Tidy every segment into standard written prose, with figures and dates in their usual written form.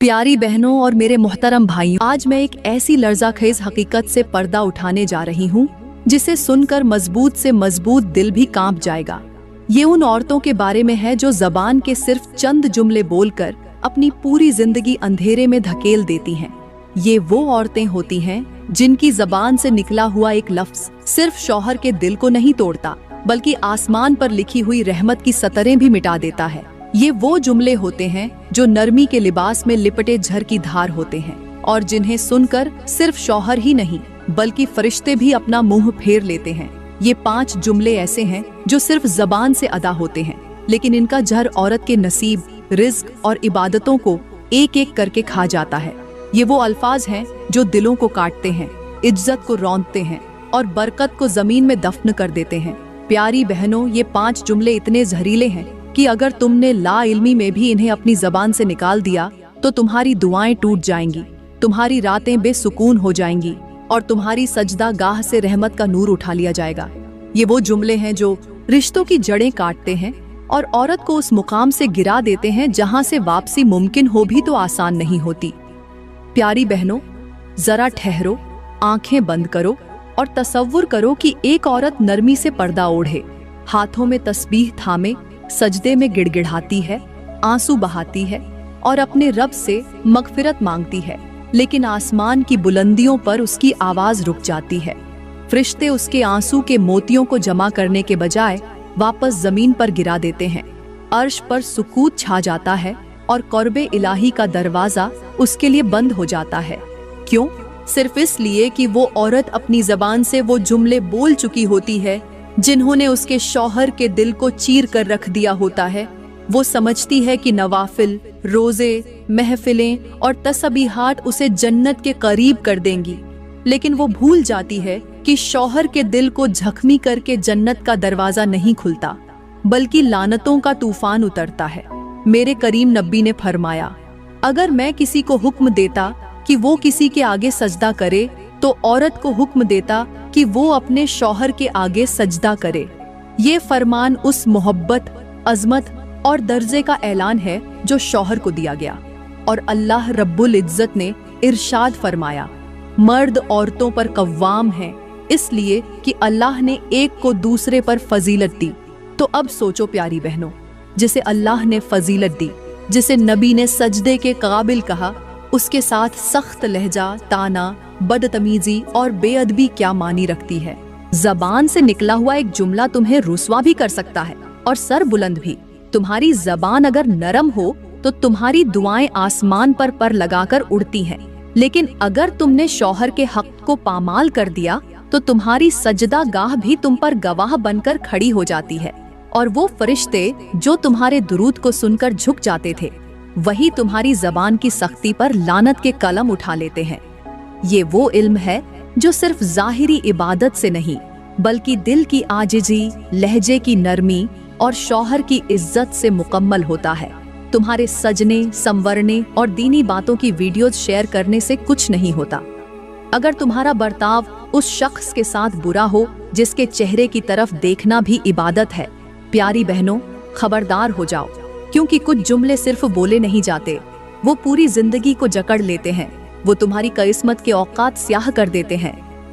प्यारी बहनों और मेरे मोहतरम भाइयों, आज मैं एक ऐसी लर्ज़ाखेज़ हकीकत से पर्दा उठाने जा रही हूँ जिसे सुनकर मजबूत से मजबूत दिल भी कांप जाएगा। ये उन औरतों के बारे में है जो ज़बान के सिर्फ चंद जुमले बोलकर अपनी पूरी जिंदगी अंधेरे में धकेल देती हैं। ये वो औरतें होती हैं जिनकी ज़बान से निकला हुआ एक लफ्ज़ सिर्फ शौहर के दिल को नहीं तोड़ता, बल्कि आसमान पर लिखी हुई रहमत की सतरें भी मिटा देता है। ये वो जुमले होते हैं जो नरमी के लिबास में लिपटे झर की धार होते हैं और जिन्हें सुनकर सिर्फ शौहर ही नहीं बल्कि फरिश्ते भी अपना मुंह फेर लेते हैं। ये 5 जुमले ऐसे हैं जो सिर्फ जबान से अदा होते हैं, लेकिन इनका जहर औरत के नसीब, रिज्क और इबादतों को एक एक करके खा जाता है। ये वो अल्फाज हैं जो दिलों को काटते हैं, इज्जत को रौंदते हैं और बरकत को जमीन में दफन कर देते हैं। प्यारी बहनों, ये 5 जुमले इतने जहरीले हैं कि अगर तुमने ला इल्मी में भी इन्हें अपनी जबान से निकाल दिया तो तुम्हारी दुआएं टूट जाएंगी, तुम्हारी रातें बेसुकून हो जाएंगी और तुम्हारी सजदा गाह से रहमत का नूर उठा लिया जाएगा। ये वो जुमले हैं जो रिश्तों की जड़ें काटते हैं और औरत को उस मुकाम से गिरा देते हैं जहां से वापसी मुमकिन हो भी तो आसान नहीं होती। प्यारी बहनों, जरा ठहरो, आंखें बंद करो और तसव्वुर करो कि एक औरत नरमी से पर्दा ओढ़े, हाथों में तस्बीह थामे सजदे में गिड़गिड़ाती है, आंसू बहाती है और अपने रब से मगफिरत मांगती है, लेकिन आसमान की बुलंदियों पर उसकी आवाज रुक जाती है। फरिश्ते उसके आंसू के मोतियों को जमा करने के बजाय वापस जमीन पर गिरा देते हैं। अर्श पर सुकूत छा जाता है और क़ुर्बे इलाही का दरवाजा उसके लिए बंद हो जाता है। क्यों? सिर्फ इसलिए कि वो औरत अपनी जबान से वो जुमले बोल चुकी होती है जिन्होंने उसके शौहर के दिल को चीर कर रख दिया होता है। वो समझती है कि नवाफिल, रोजे, महफिलें और तस्बीहात उसे जन्नत के करीब कर देंगी, लेकिन वो भूल जाती है कि शौहर के दिल को जख्मी करके जन्नत का दरवाजा नहीं खुलता, बल्कि लानतों का तूफान उतरता है। मेरे करीम नबी ने फरमाया, अगर मैं किसी को हुक्म देता कि वो किसी के आगे सजदा करे तो औरत को हुक्म देता कि वो अपने शौहर के आगे सजदा करे। ये फरमान उस मोहब्बत, अजमत और दर्जे का ऐलान है जो शौहर को दिया गया। और अल्लाह रब्बुल इज्जत ने इरशाद फरमाया, मर्द औरतों पर कव्वाम हैं, इसलिए कि अल्लाह ने एक को दूसरे पर फजीलत दी। तो अब सोचो प्यारी बहनों, जिसे अल्लाह ने फजीलत दी, जिसे नबी ने सजदे के काबिल कहा, उसके साथ सख्त लहजा, ताना, बदतमीजी और बेअदबी क्या मानी रखती है। जबान से निकला हुआ एक जुमला तुम्हें रुस्वा भी कर सकता है और सर बुलंद भी। तुम्हारी जबान अगर नरम हो तो तुम्हारी दुआएं आसमान पर लगाकर उड़ती हैं, लेकिन अगर तुमने शौहर के हक को पामाल कर दिया तो तुम्हारी सजदा गाह भी तुम पर गवाह बनकर खड़ी हो जाती है। और वो फरिश्ते जो तुम्हारे दुरूद को सुनकर झुक जाते थे, वही तुम्हारी जबान की सख्ती पर लानत के कलम उठा लेते हैं। ये वो इल्म है जो सिर्फ जाहिरी इबादत से नहीं बल्कि दिल की आजिजी, लहजे की नरमी और शौहर की इज्जत से मुकम्मल होता है। तुम्हारे सजने, संवरने और दीनी बातों की वीडियोज शेयर करने से कुछ नहीं होता। अगर तुम्हारा बर्ताव उस शख्स के साथ बुरा हो जिसके चेहरे की तरफ देखना भी इबादत है, प्यारी बहनों खबरदार हो जाओ, क्योंकि कुछ जुमले सिर्फ बोले नहीं जाते, वो पूरी जिंदगी को जकड़ लेते हैं। वो तुम्हारी किस्मत के औकात स्याह कर देते हैं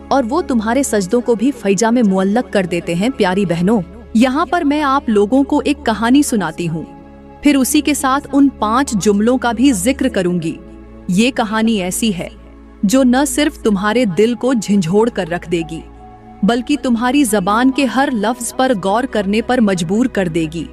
और वो तुम्हारे सजदों को भी फैजा में मुअल्लक कर देते हैं। प्यारी बहनों, यहाँ पर मैं आप लोगों को एक कहानी सुनाती हूँ, फिर उसी के साथ उन 5 जुमलों का भी जिक्र करूंगी। ये कहानी ऐसी है जो न सिर्फ तुम्हारे दिल को झंझोड़ कर रख देगी, बल्कि तुम्हारी जबान के हर लफ्ज पर गौर करने पर मजबूर कर देगी।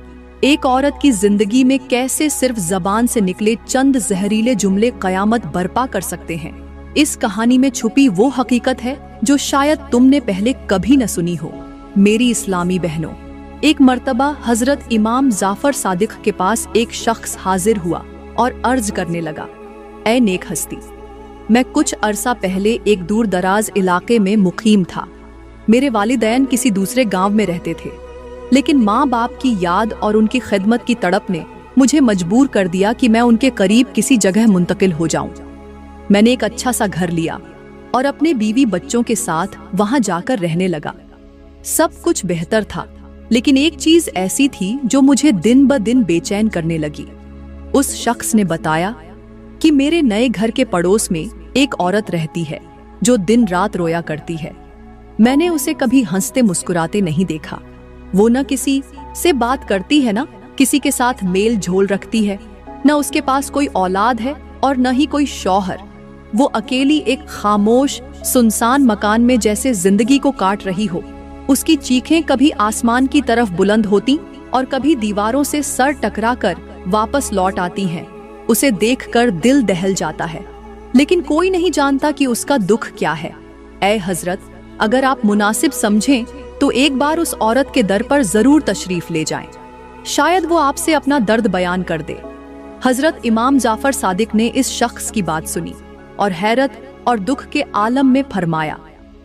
एक औरत की जिंदगी में कैसे सिर्फ जबान से निकले चंद जहरीले जुमले कयामत बर्पा कर सकते हैं। इस कहानी में छुपी वो हकीकत है जो शायद तुमने पहले कभी न सुनी हो। मेरी इस्लामी बहनों, एक मर्तबा हजरत इमाम जाफर सादिक के पास एक शख्स हाजिर हुआ और अर्ज करने लगा, ऐ नेक हस्ती, मैं कुछ अरसा पहले एक दूर दराज इलाके में मुकीम था। मेरे वालिदैन किसी दूसरे गांव में रहते थे, लेकिन माँ बाप की याद और उनकी खिदमत की तड़प ने मुझे मजबूर कर दिया कि मैं उनके करीब किसी जगह मुंतकिल हो जाऊं। मैंने एक अच्छा सा घर लिया और अपने बीवी बच्चों के साथ वहां जाकर रहने लगा। सब कुछ बेहतर था, लेकिन एक चीज ऐसी थी जो मुझे दिन ब दिन बेचैन करने लगी। उस शख्स ने बताया कि मेरे नए घर के पड़ोस में एक औरत रहती है जो दिन रात रोया करती है। मैंने उसे कभी हंसते मुस्कुराते नहीं देखा। वो न किसी से बात करती है, ना किसी के साथ मेल झोल रखती है, न उसके पास कोई औलाद है और न ही कोई शौहर। वो अकेली एक खामोश सुनसान मकान में जैसे जिंदगी को काट रही हो। उसकी चीखें कभी आसमान की तरफ बुलंद होती और कभी दीवारों से सर टकराकर वापस लौट आती हैं। उसे देखकर दिल दहल जाता है, लेकिन कोई नहीं जानता कि उसका दुख क्या है। ऐ हजरत, अगर आप मुनासिब समझें तो एक बार उस औरत के दर पर जरूर तशरीफ ले जाएं। शायद वो आपसे अपना दर्द बयान कर दे। हजरत इमाम जाफर सादिक ने इस शख्स की बात सुनी और हैरत और दुख के आलम में फरमाया,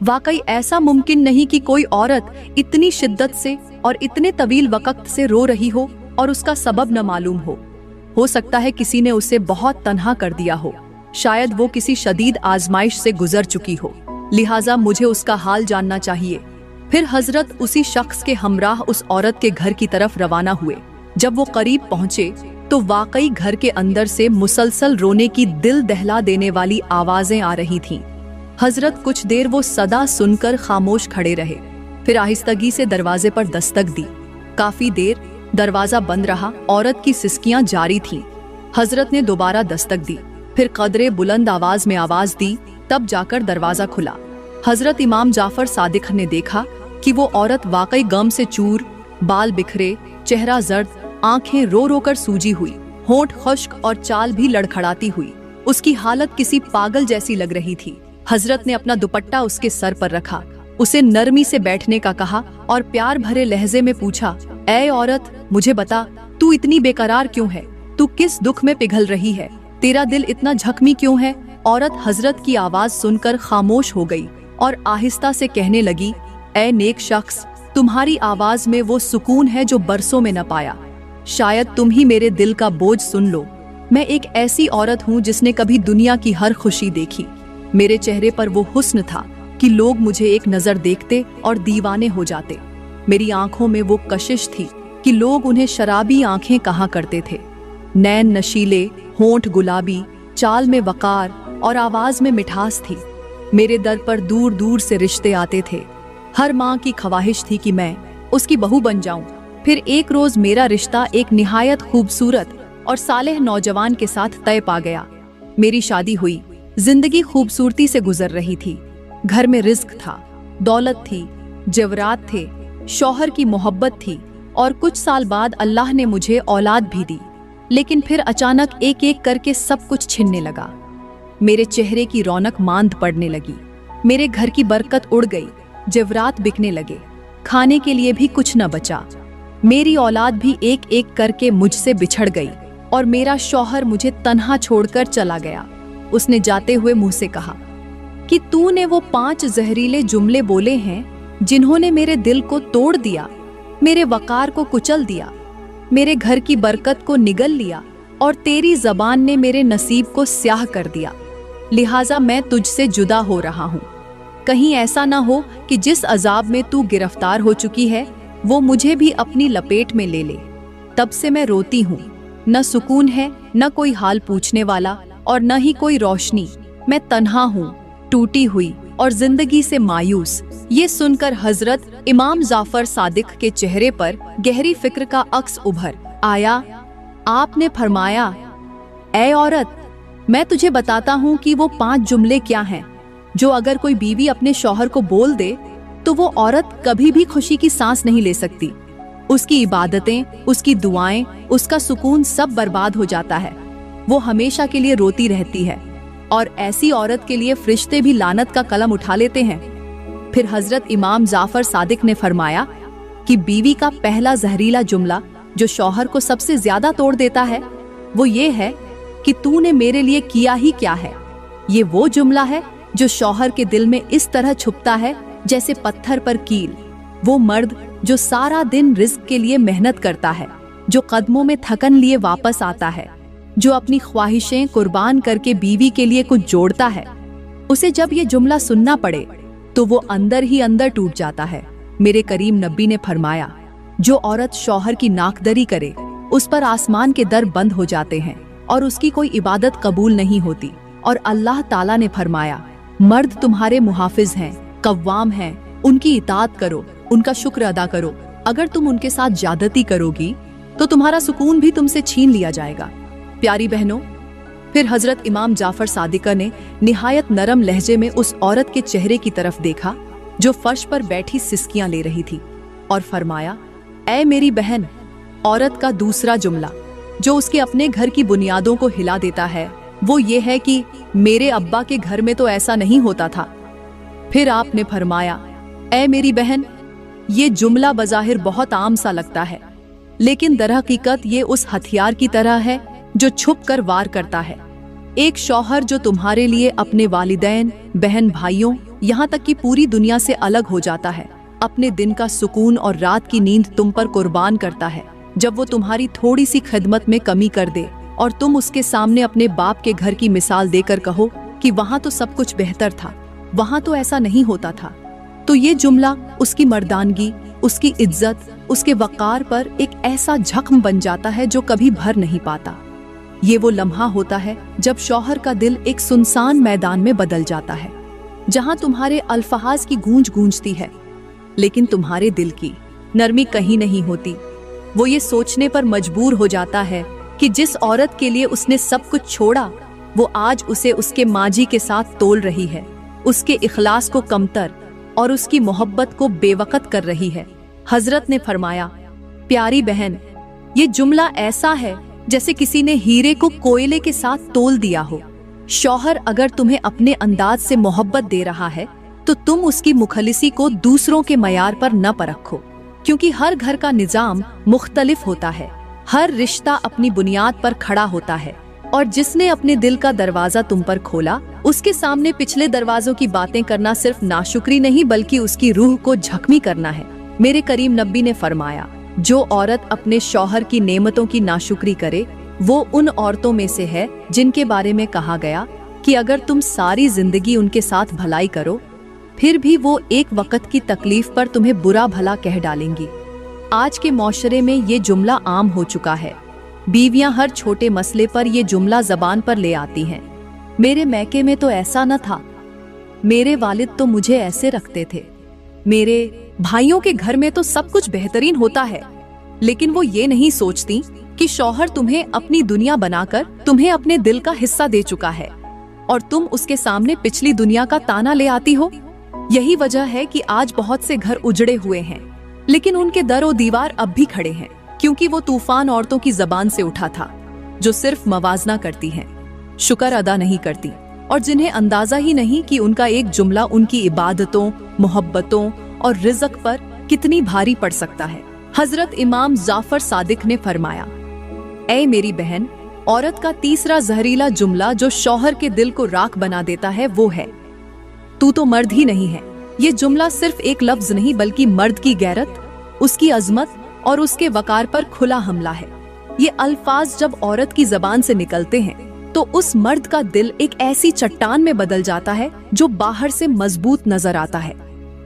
वाकई ऐसा मुमकिन नहीं कि कोई औरत इतनी शिद्दत से और इतने तवील वक्त से रो रही हो और उसका सबब न मालूम हो सकता है किसी ने उसे बहुत तन्हा कर दिया हो। शायद वो किसी शदीद आजमाइश से गुजर चुकी हो, लिहाजा मुझे उसका हाल जानना चाहिए। फिर हजरत उसी शख्स के हमराह उस औरत के घर की तरफ रवाना हुए। जब वो करीब पहुंचे तो वाकई घर के अंदर से मुसलसल रोने की दिल दहला देने वाली आवाजें आ रही थीं। हजरत कुछ देर वो सदा सुनकर खामोश खड़े रहे, फिर आहिस्तगी से दरवाजे पर दस्तक दी। काफी देर दरवाजा बंद रहा, औरत की सिसकियां जारी थीं। हजरत ने दोबारा दस्तक दी, फिर कदरे बुलंद आवाज में आवाज दी, तब जाकर दरवाजा खुला। हजरत इमाम जाफर सादिक ने देखा कि वो औरत वाकई गम से चूर, बाल बिखरे, चेहरा जर्द, आंखें रो रो कर सूजी हुई, होंठ खुश्क और चाल भी लड़खड़ाती हुई। उसकी हालत किसी पागल जैसी लग रही थी। हजरत ने अपना दुपट्टा उसके सर पर रखा, उसे नरमी से बैठने का कहा और प्यार भरे लहजे में पूछा, ऐ औरत, मुझे बता, तू इतनी बेकरार क्यों है? तू किस दुख में पिघल रही है? तेरा दिल इतना जख्मी क्यों है? औरत हजरत की आवाज सुनकर खामोश हो गई और आहिस्ता से कहने लगी, ऐ नेक शख्स, तुम्हारी आवाज में वो सुकून है जो बरसों में न पाया। शायद तुम ही मेरे दिल का बोझ सुन लो। मैं एक ऐसी औरत हूँ जिसने कभी दुनिया की हर खुशी देखी। मेरे चेहरे पर वो हुस्न था कि लोग मुझे एक नजर देखते और दीवाने हो जाते। मेरी आंखों में वो कशिश थी कि लोग उन्हें शराबी आंखें कहा करते थे। नैन नशीले, होंठ गुलाबी, चाल में वकार और आवाज में मिठास थी। मेरे दर पर दूर दूर से रिश्ते आते थे। हर माँ की ख्वाहिश थी कि मैं उसकी बहू बन जाऊं। फिर एक रोज मेरा रिश्ता एक निहायत खूबसूरत और सालेह नौजवान के साथ तय पा गया। मेरी शादी हुई। जिंदगी खूबसूरती से गुजर रही थी। घर में रिज्क था, दौलत थी, जेवरात थे, शौहर की मोहब्बत थी और कुछ साल बाद अल्लाह ने मुझे औलाद भी दी। लेकिन फिर अचानक एक एक करके सब कुछ छिनने लगा। मेरे चेहरे की रौनक मांद पड़ने लगी, मेरे घर की बरकत उड़ गई, जेवरात बिकने लगे, खाने के लिए भी कुछ न बचा। मेरी औलाद भी एक एक करके मुझसे बिछड़ गई और मेरा शौहर मुझे तन्हा छोड़कर चला गया। उसने जाते हुए मुंह से कहा कि तूने वो 5 जहरीले जुमले बोले हैं जिन्होंने मेरे दिल को तोड़ दिया, मेरे वकार को कुचल दिया, मेरे घर की बरकत को निगल लिया और तेरी जबान ने मेरे नसीब को स्याह कर दिया। लिहाजा मैं तुझसे जुदा हो रहा हूँ। कहीं ऐसा ना हो कि जिस अजाब में तू गिरफ्तार हो चुकी है वो मुझे भी अपनी लपेट में ले ले। तब से मैं रोती हूँ, न सुकून है, न कोई हाल पूछने वाला और न ही कोई रोशनी। मैं तन्हा हूँ, टूटी हुई और जिंदगी से मायूस। ये सुनकर हजरत इमाम जाफर सादिक के चेहरे पर गहरी फिक्र का अक्स उभर आया। आपने फरमाया, ऐ औरत, मैं तुझे बताता हूँ कि वो 5 जुमले क्या हैं जो अगर कोई बीवी अपने शौहर को बोल दे तो वो औरत कभी भी खुशी की सांस नहीं ले सकती। उसकी इबादतें, उसकी दुआएं, उसका सुकून सब बर्बाद हो जाता है। वो हमेशा के लिए रोती रहती है और ऐसी औरत के लिए फरिश्ते भी लानत का कलम उठा लेते हैं। फिर हजरत इमाम जाफर सादिक ने फरमाया कि बीवी का पहला जहरीला जुमला जो शौहर को सबसे ज्यादा तोड़ देता है वो ये है कि तूने मेरे लिए किया ही क्या है। ये वो जुमला है जो शौहर के दिल में इस तरह छुपता है जैसे पत्थर पर कील। वो मर्द जो सारा दिन रिज्क के लिए मेहनत करता है, जो कदमों में थकन लिए वापस आता है, जो अपनी ख्वाहिशें कुर्बान करके बीवी के लिए कुछ जोड़ता है, उसे जब ये जुमला सुनना पड़े तो वो अंदर ही अंदर टूट जाता है। मेरे करीम नबी ने फरमाया, जो औरत शौहर की नाकदरी करे उस पर आसमान के दर बंद हो जाते हैं और उसकी कोई इबादत कबूल नहीं होती। और अल्लाह ताला ने फरमाया, मर्द तुम्हारे मुहाफिज हैं, कव्वाम हैं, उनकी इताअत करो, उनका शुक्र अदा करो। अगर तुम उनके साथ ज्यादती करोगी तो तुम्हारा सुकून भी तुमसे छीन लिया जाएगा। प्यारी बहनों, फिर हजरत इमाम जाफर सादिक ने निहायत नरम लहजे में उस औरत के चेहरे की तरफ देखा जो फर्श पर बैठी सिसकियां ले रही थी, और फरमाया, ऐ मेरी बहन। औरत का दूसरा जुमला जो उसके अपने घर की बुनियादों को हिला देता है वो ये है कि मेरे अब्बा के घर में तो ऐसा नहीं होता था। फिर आपने फरमाया, ऐ मेरी बहन। ये जुमला बज़ाहिर बहुत आम सा लगता है, लेकिन दरहकीकत ये उस हथियार की तरह है जो छुप कर वार करता है। एक शौहर जो तुम्हारे लिए अपने वालिदैन, बहन भाइयों, यहाँ तक कि पूरी दुनिया से अलग हो जाता है, अपने दिन का सुकून और रात की नींद तुम पर कुर्बान करता है, जब वो तुम्हारी थोड़ी सी खिदमत में कमी कर दे और तुम उसके सामने अपने बाप के घर की मिसाल देकर कहो कि वहाँ तो सब कुछ बेहतर था, वहाँ तो ऐसा नहीं होता था, तो ये जुमला उसकी मर्दानगी, उसकी इज्जत, उसके वक़ार पर एक ऐसा जख्म बन जाता है जो कभी भर नहीं पाता। ये वो लम्हा होता है जब शौहर का दिल एक सुनसान मैदान में बदल जाता है, जहाँ तुम्हारे अल्फाज की गूंज गूंजती है, लेकिन तुम्हारे दिल की नरमी कहीं नहीं होती। वो ये सोचने पर मजबूर हो जाता है कि जिस औरत के लिए उसने सब कुछ छोड़ा, वो आज उसे उसके माजी के साथ तोल रही है, उसके इखलास को कमतर और उसकी मोहब्बत को बेवकत कर रही है। हजरत ने फरमाया, प्यारी बहन, ये जुमला ऐसा है जैसे किसी ने हीरे को कोयले के साथ तोल दिया हो। शौहर अगर तुम्हें अपने अंदाज से मोहब्बत दे रहा है तो तुम उसकी मुखलिसी को दूसरों के मयार पर न परखो, क्योंकि हर घर का निजाम मुख्तलिफ होता है, हर रिश्ता अपनी बुनियाद पर खड़ा होता है, और जिसने अपने दिल का दरवाजा तुम पर खोला, उसके सामने पिछले दरवाजों की बातें करना सिर्फ नाशुक्री नहीं बल्कि उसकी रूह को जख्मी करना है। मेरे करीम नबी ने फरमाया, जो औरत अपने शौहर की नेमतों की नाशुक्री करे वो उन औरतों में से है जिनके बारे में कहा गया कि अगर तुम सारी जिंदगी उनके साथ भलाई करो फिर भी वो एक वक्त की तकलीफ पर तुम्हें बुरा भला कह डालेंगी। आज के मौशरे में ये जुमला आम हो चुका है। बीवियां हर छोटे मसले पर ये जुमला जबान पर ले आती हैं। मेरे मैके में तो ऐसा न था, मेरे वालिद तो मुझे ऐसे रखते थे, मेरे भाइयों के घर में तो सब कुछ बेहतरीन होता है। लेकिन वो ये नहीं सोचती कि शौहर तुम्हें अपनी दुनिया बनाकर तुम्हें अपने दिल का हिस्सा दे चुका है और तुम उसके सामने पिछली दुनिया का ताना ले आती हो। यही वजह है कि आज बहुत से घर उजड़े हुए हैं, लेकिन उनके दर और दीवार अब भी खड़े हैं, क्योंकि वो तूफान औरतों की जबान से उठा था जो सिर्फ मवाजना करती हैं, शुक्र अदा नहीं करती, और जिन्हें अंदाजा ही नहीं कि उनका एक जुमला उनकी इबादतों, मोहब्बतों और रिज़्क पर कितनी भारी पड़ सकता है। हजरत इमाम जाफर सादिक ने फरमाया, ऐ मेरी बहन, औरत का तीसरा जहरीला जुमला जो शौहर के दिल को राख बना देता है वो है, तू तो मर्द ही नहीं है। ये जुमला सिर्फ एक लफ्ज नहीं बल्कि मर्द की गैरत, उसकी अजमत और उसके वकार पर खुला हमला है। ये अल्फाज जब औरत की जबान से निकलते हैं तो उस मर्द का दिल एक ऐसी चट्टान में बदल जाता है जो बाहर से मजबूत नजर आता है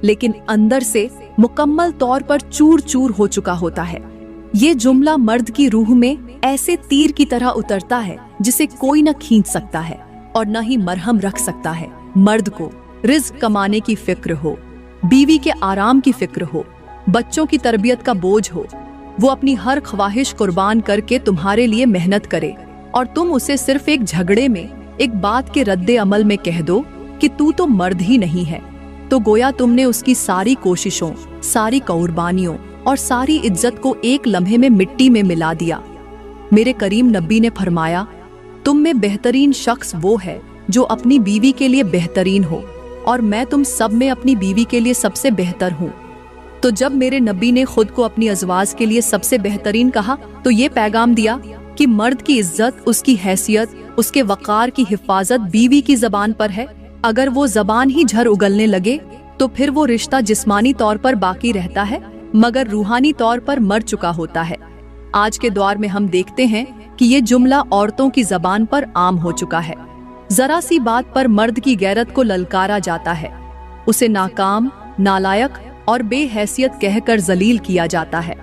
लेकिन अंदर से मुकम्मल तौर पर चूर चूर हो चुका होता है। ये जुमला मर्द की रूह में ऐसे तीर की तरह उतरता है जिसे कोई न खींच सकता है और न ही मरहम रख सकता है। मर्द को रिज़्क कमाने की फिक्र हो, बीवी के आराम की फिक्र हो, बच्चों की तरबियत का बोझ हो, वो अपनी हर ख्वाहिश कुर्बान करके तुम्हारे लिए मेहनत करे और तुम उसे सिर्फ एक झगड़े में, एक बात के रद्दे अमल में कह दो कि तू तो मर्द ही नहीं है, तो गोया तुमने उसकी सारी कोशिशों, सारी कुर्बानियों और सारी इज्जत को एक लम्हे में मिट्टी में मिला दिया। मेरे करीम नबी ने फरमाया, तुम में बेहतरीन शख्स वो है जो अपनी बीवी के लिए बेहतरीन हो और मैं तुम सब में अपनी बीवी के लिए सबसे बेहतर हूँ। तो जब मेरे नबी ने खुद को अपनी अज़वाज के लिए सबसे बेहतरीन कहा तो ये पैगाम दिया कि मर्द की इज्जत, उसकी हैसियत, उसके वक़ार की हिफाजत बीवी की ज़बान पर है। अगर वो ज़बान ही झर उगलने लगे तो फिर वो रिश्ता जिस्मानी तौर पर बाकी रहता है मगर रूहानी तौर पर मर चुका होता है। आज के दौर में हम देखते हैं कि ये जुमला औरतों की ज़बान पर आम हो चुका है। जरा सी बात पर मर्द की गैरत को ललकारा जाता है, उसे नाकाम, नालायक और बेहैसियत कहकर जलील किया जाता है।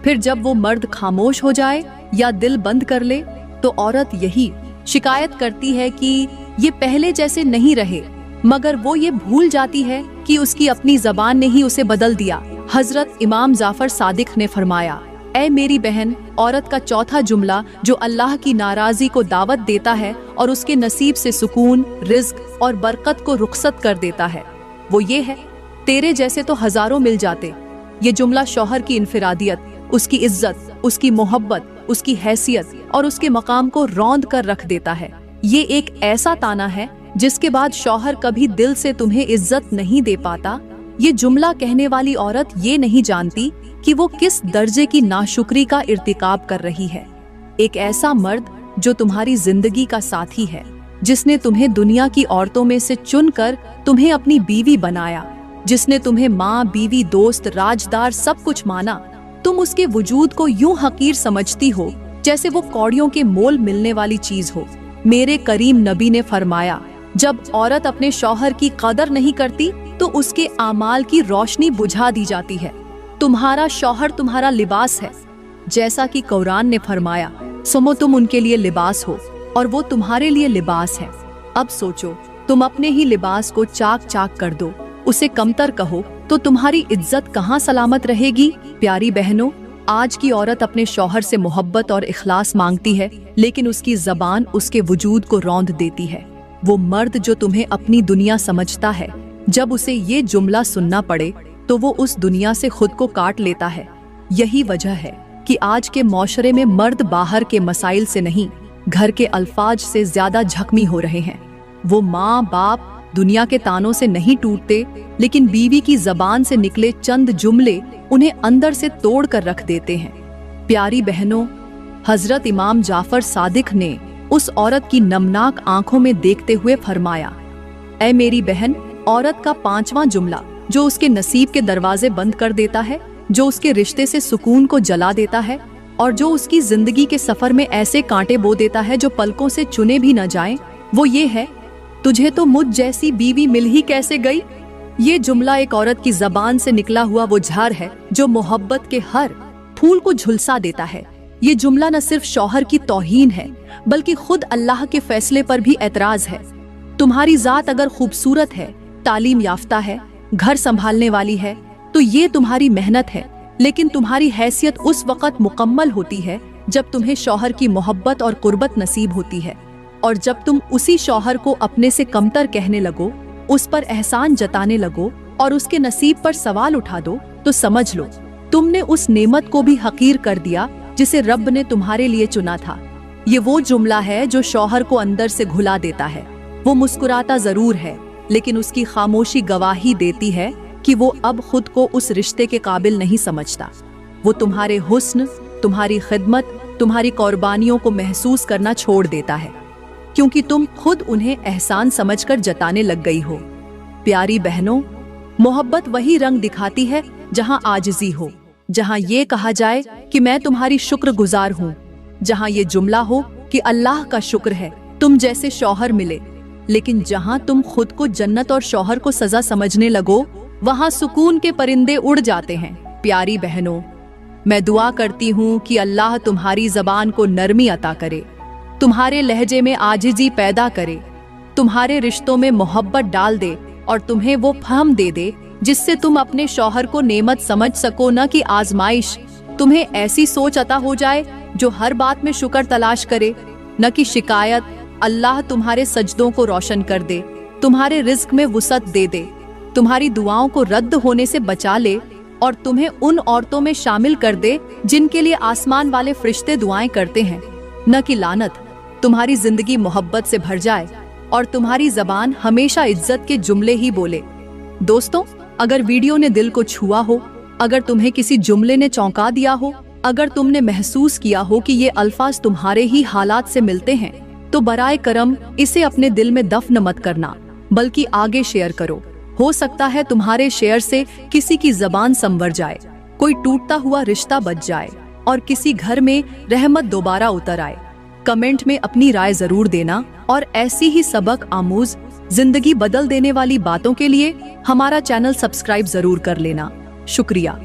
फिर जब वो मर्द खामोश हो जाए या दिल बंद कर ले तो औरत यही शिकायत करती है कि ये पहले जैसे नहीं रहे, मगर वो ये भूल जाती है कि उसकी अपनी ज़बान ने ही उसे बदल दिया। हजरत इमाम जाफर सादिक ने फरमाया, ऐ मेरी बहन, औरत का चौथा जुमला जो अल्लाह की नाराज़ी को दावत देता है और उसके नसीब से सुकून, रिज्क और बरकत को रुखसत कर देता है, वो ये है, तेरे जैसे तो हजारों मिल जाते। ये जुमला शौहर की इनफिरादियत, उसकी इज्जत, उसकी मोहब्बत, उसकी हैसियत और उसके मकाम को रौंद कर रख देता है। ये एक ऐसा ताना है जिसके बाद शौहर कभी दिल से तुम्हें इज्जत नहीं दे पाता। ये जुमला कहने वाली औरत ये नहीं जानती कि वो किस दर्जे की नाशुक्री का इर्तिकाब कर रही है। एक ऐसा मर्द जो तुम्हारी जिंदगी का साथी है, जिसने तुम्हें दुनिया की औरतों में से चुनकर तुम्हें अपनी बीवी बनाया, जिसने तुम्हें माँ, बीवी, दोस्त, राजदार सब कुछ माना, तुम उसके वजूद को यूं हकीर समझती हो जैसे वो कौड़ियों के मोल मिलने वाली चीज हो। मेरे करीम नबी ने फरमाया, जब औरत अपने शौहर की कदर नहीं करती तो उसके आमाल की रोशनी बुझा दी जाती है। तुम्हारा शौहर तुम्हारा लिबास है, जैसा कि कुरान ने फरमाया, सुनो तुम उनके लिए लिबास हो और वो तुम्हारे लिए लिबास है। अब सोचो, तुम अपने ही लिबास को चाक चाक कर दो, उसे कमतर कहो, तो तुम्हारी इज्जत कहाँ सलामत रहेगी। प्यारी बहनों, आज की औरत अपने शौहर से मोहब्बत और इखलास मांगती है, लेकिन उसकी जबान उसके वजूद को रौंद देती है। वो मर्द जो तुम्हें अपनी दुनिया समझता है, जब उसे ये जुमला सुनना पड़े तो वो उस दुनिया से खुद को काट लेता है। यही वजह है कि आज के मौशरे में मर्द बाहर के मसाइल से नहीं, घर के अल्फाज से ज्यादा जख्मी हो रहे हैं। वो माँ बाप दुनिया के तानों से नहीं टूटते, लेकिन बीवी की जबान से निकले चंद जुमले उन्हें अंदर से तोड़ कर रख देते हैं। प्यारी बहनों, हजरत इमाम जाफर सादिक ने उस औरत की नमनाक आंखों में देखते हुए फरमाया, ऐ मेरी बहन, औरत का पांचवां जुमला जो उसके नसीब के दरवाजे बंद कर देता है, जो उसके रिश्ते से सुकून को जला देता है और जो उसकी जिंदगी के सफर में ऐसे कांटे बो देता है जो पलकों से चुने भी न जाएं, वो ये है, तुझे तो मुझ जैसी बीवी मिल ही कैसे गई। ये जुमला एक औरत की जबान से निकला हुआ वो झार है जो मोहब्बत के हर फूल को झुलसा देता है। ये जुमला न सिर्फ शौहर की तौहीन है, बल्कि खुद अल्लाह के फैसले पर भी एतराज है। तुम्हारी जात अगर खूबसूरत है, तालीम याफ्ता है, घर संभालने वाली है, तो ये तुम्हारी मेहनत है, लेकिन तुम्हारी हैसियत उस वक़्त मुकम्मल होती है जब तुम्हें शौहर की मोहब्बत और कुर्बत नसीब होती है। और जब तुम उसी शौहर को अपने से कमतर कहने लगो, उस पर एहसान जताने लगो और उसके नसीब पर सवाल उठा दो, तो समझ लो तुमने उस नेमत को भी हकीर कर दिया जिसे रब ने तुम्हारे लिए चुना था। ये वो जुमला है जो शौहर को अंदर से घुला देता है। वो मुस्कुराता जरूर है, लेकिन उसकी खामोशी गवाही देती है कि वो अब खुद को उस रिश्ते के काबिल नहीं समझता। वो तुम्हारे हुस्न, तुम्हारी खिदमत, तुम्हारी कुर्बानियों को महसूस करना छोड़ देता है, क्योंकि तुम खुद उन्हें एहसान समझकर जताने लग गई हो। प्यारी बहनों, मोहब्बत वही रंग दिखाती है जहां आजिज़ी हो, जहां ये कहा जाए कि मैं तुम्हारी शुक्रगुजार हूँ, जहां ये जुमला हो कि अल्लाह का शुक्र है तुम जैसे शौहर मिले। लेकिन जहां तुम खुद को जन्नत और शौहर को सजा समझने लगो, वहां सुकून के परिंदे उड़ जाते हैं। प्यारी बहनों, मैं दुआ करती हूँ कि अल्लाह तुम्हारी जबान को नरमी अता करे, तुम्हारे लहजे में आजिज़ी पैदा करे, तुम्हारे रिश्तों में मोहब्बत डाल दे और तुम्हें वो फहम दे दे जिससे तुम अपने शौहर को नेमत समझ सको, न कि आजमाइश। तुम्हें ऐसी सोच अता हो जाए जो हर बात में शुक्र तलाश करे, न कि शिकायत। अल्लाह तुम्हारे सजदों को रोशन कर दे, तुम्हारे रिज्क में वुसअत दे दे, तुम्हारी दुआओं को रद्द होने से बचा ले और तुम्हें उन औरतों में शामिल कर दे जिनके लिए आसमान वाले फरिश्ते दुआएं करते हैं, न कि लानत। तुम्हारी जिंदगी मोहब्बत से भर जाए और तुम्हारी जबान हमेशा इज्जत के जुमले ही बोले। दोस्तों, अगर वीडियो ने दिल को छुआ हो, अगर तुम्हें किसी जुमले ने चौंका दिया हो, अगर तुमने महसूस किया हो कि ये अल्फाज तुम्हारे ही हालात से मिलते हैं, तो बराए करम इसे अपने दिल में दफन मत करना, बल्कि आगे शेयर करो। हो सकता है तुम्हारे शेयर से किसी की जबान संवर जाए, कोई टूटता हुआ रिश्ता बच जाए और किसी घर में रहमत दोबारा उतर आए। कमेंट में अपनी राय जरूर देना और ऐसी ही सबक आमूज, जिंदगी बदल देने वाली बातों के लिए हमारा चैनल सब्सक्राइब जरूर कर लेना। शुक्रिया।